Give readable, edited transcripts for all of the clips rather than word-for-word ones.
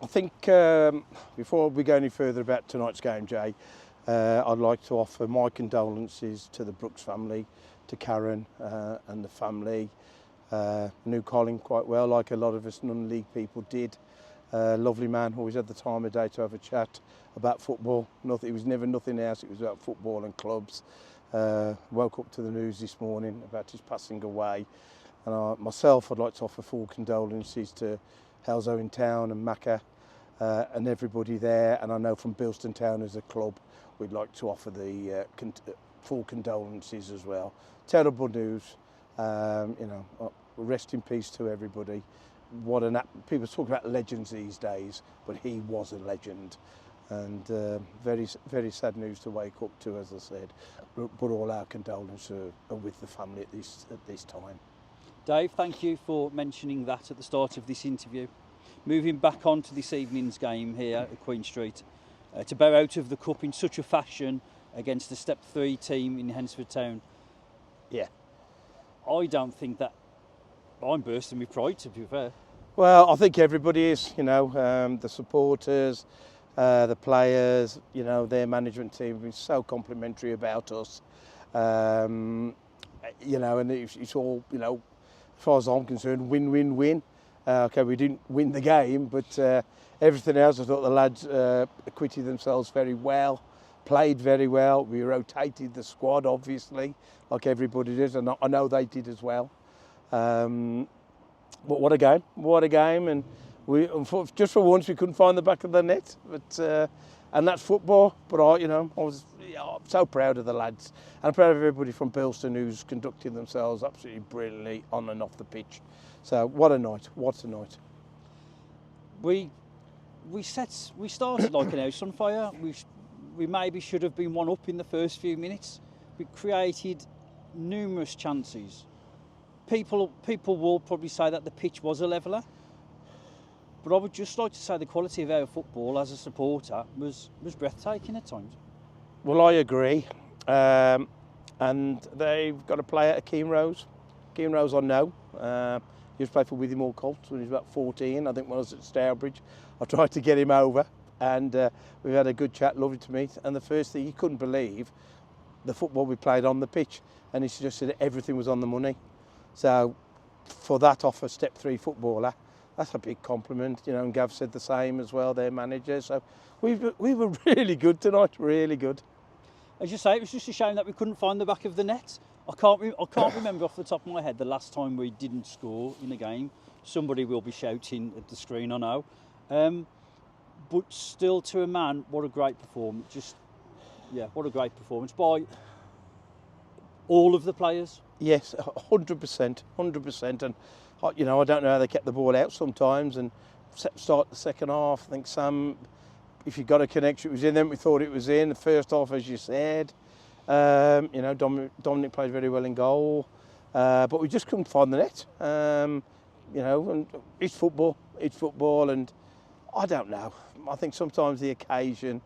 I think before we go any further about tonight's game, Jay, I'd like to offer my condolences to the Brooks family, to Karen and the family. Knew Colin quite well, like a lot of us non-league people did. Lovely man, always had the time of day to have a chat about football. It was never nothing else, it was about football and clubs. Woke up to the news this morning about his passing away. And myself, I'd like to offer full condolences to Hednesford Town and Macca and everybody there. And I know from Bilston Town as a club, we'd like to offer the full condolences as well. Terrible news, rest in peace to everybody. People talk about legends these days, but he was a legend. And very, very sad news to wake up to, as I said. But all our condolences are with the family at this time. Dave, thank you for mentioning that at the start of this interview. Moving back on to this evening's game here at Queen Street, to bow out of the cup in such a fashion against the Step 3 team in Hednesford Town. Yeah. I don't think that... I'm bursting with pride, to be fair. Well, I think everybody is, the supporters, the players, their management team have been so complimentary about us. And it's all, as far as I'm concerned, win-win-win. Okay, we didn't win the game, but everything else, I thought the lads acquitted themselves very well, played very well. We rotated the squad, obviously, like everybody did, and I know they did as well. But what a game, and just for once we couldn't find the back of the net, but and that's football. But I was so proud of the lads, and I'm proud of everybody from Bilston who's conducted themselves absolutely brilliantly on and off the pitch. So what a night! We started like an house on fire. We maybe should have been one up in the first few minutes. We created numerous chances. People will probably say that the pitch was a leveller, but I would just like to say the quality of our football as a supporter was breathtaking at times. Well, I agree, and they've got a player at Keane Rose. Keane Rose, I know. He was played for Witham Colts when he was about 14. I think when I was at Stourbridge, I tried to get him over, and we've had a good chat, lovely to meet. And the first thing, he couldn't believe the football we played on the pitch, and he just said everything was on the money. So for that off a Step 3 footballer, that's a big compliment, and Gav said the same as well, their manager. So we were really good tonight, really good. As you say, it was just a shame that we couldn't find the back of the net. I can't remember off the top of my head the last time we didn't score in a game. Somebody will be shouting at the screen, I know. But still, to a man, what a great performance. What a great performance by all of the players. Yes, 100%. And I don't know how they kept the ball out sometimes. And start the second half, I think Sam, if you got a connection, it was in. Then we thought it was in. The first half, as you said, Dominic played very well in goal, but we just couldn't find the net. And it's football, and I don't know. I think sometimes the occasion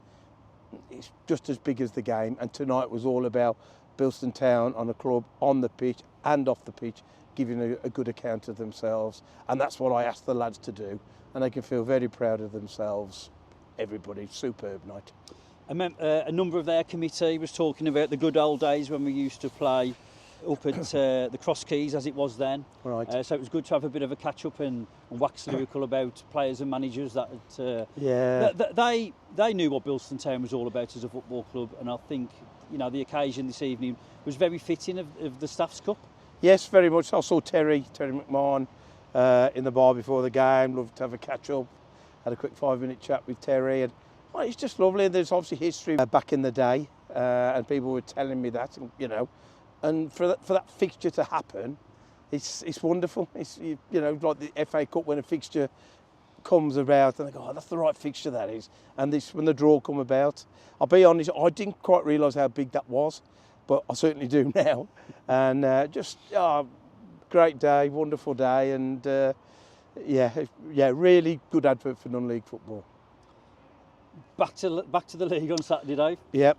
is just as big as the game. And tonight was all about Bilston Town on a club, on the pitch and off the pitch, giving a good account of themselves. And that's what I asked the lads to do. And they can feel very proud of themselves. Everybody, superb night. A number of their committee was talking about the good old days when we used to play up at the Cross Keys, as it was then. Right. So it was good to have a bit of a catch-up and wax lyrical about players and managers that they knew what Bilston Town was all about as a football club, and I think the occasion this evening was very fitting of the Staff's Cup. Yes, very much. I saw Terry McMahon in the bar before the game. Loved to have a catch-up. Had a quick 5-minute chat with Terry, and it's just lovely. There's obviously history back in the day, and people were telling me that, and for that fixture to happen, it's wonderful. It's like the FA Cup when a fixture comes about, and they go, "Oh, that's the right fixture that is." And when the draw come about, I'll be honest, I didn't quite realise how big that was, but I certainly do now. And great day, wonderful day, and really good advert for non-league football. Back to the league on Saturday, Dave. Yeah.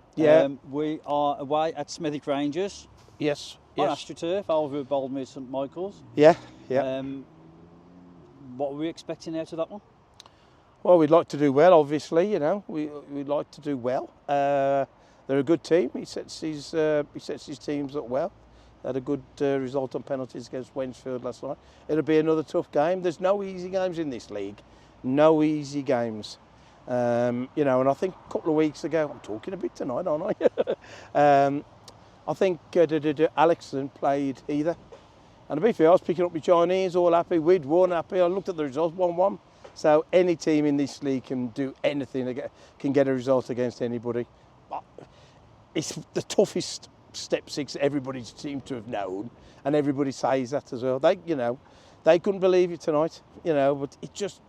We are away at Smethwick Rangers. Yes. On AstroTurf, over at Boldmere St Michael's. Yeah. What were we expecting out of that one? Well, we'd like to do well, obviously. You know, we'd like to do well. They're a good team. He sets his teams up well. Had a good result on penalties against Hednesford last night. It'll be another tough game. There's no easy games in this league. No easy games. You know, and I think a couple of weeks ago, I'm talking a bit tonight, aren't I? I think Alexson played either. And to be fair, I was picking up my Chinese, all happy. We'd won, happy. I looked at the results, 1-1. So any team in this league can do anything, can get a result against anybody. It's the toughest step six everybody seems to have known, and everybody says that as well. They couldn't believe it tonight, you know, but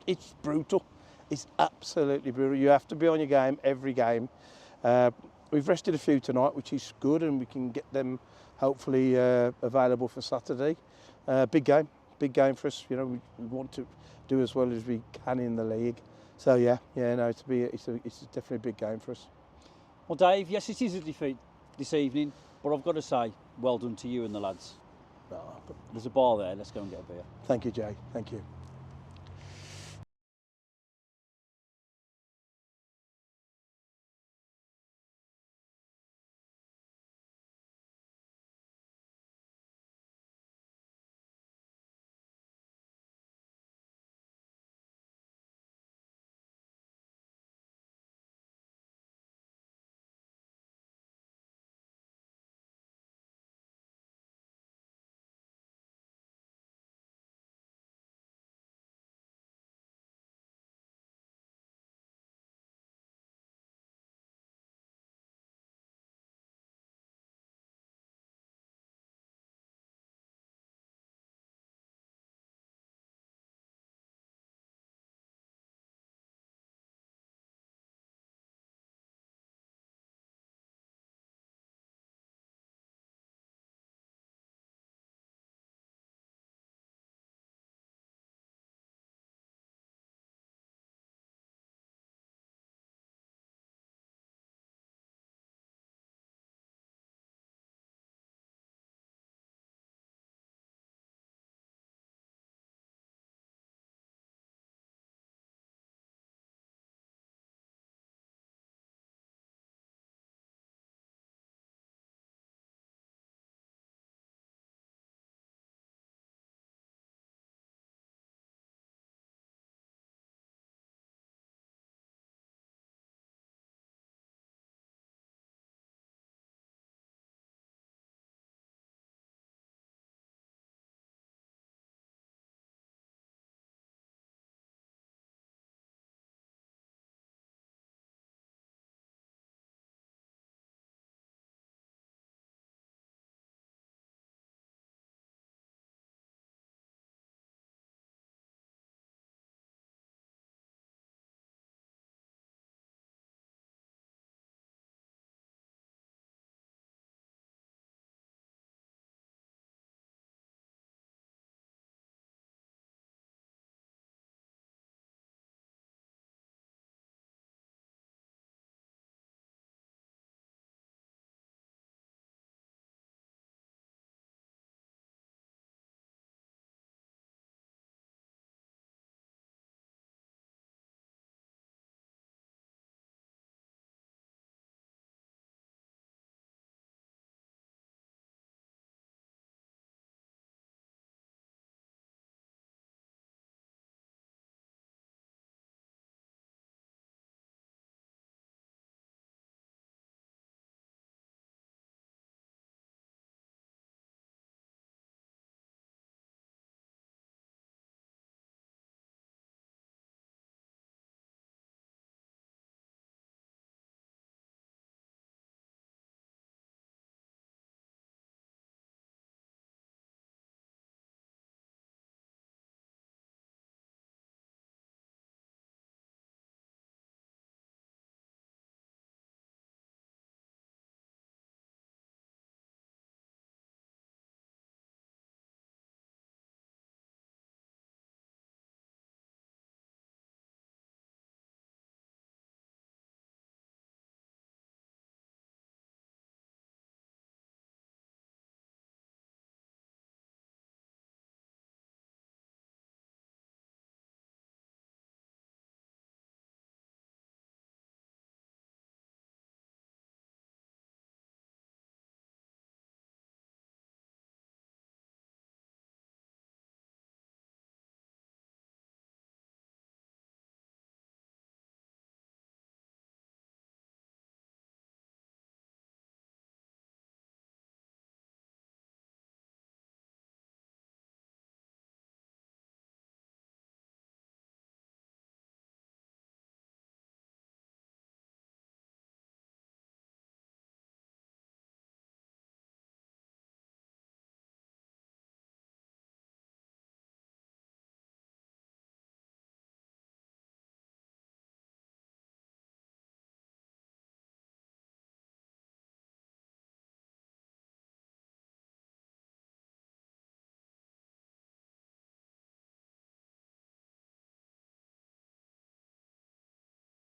it's brutal. It's absolutely brutal. You have to be on your game every game. We've rested a few tonight, which is good, and we can get them hopefully available for Saturday. Big game for us. You know, we want to do as well as we can in the league. So no, it's definitely a big game for us. Well, Dave, yes, it is a defeat this evening, but I've got to say, well done to you and the lads. No, There's a bar there. Let's go and get a beer. Thank you, Jay. Thank you.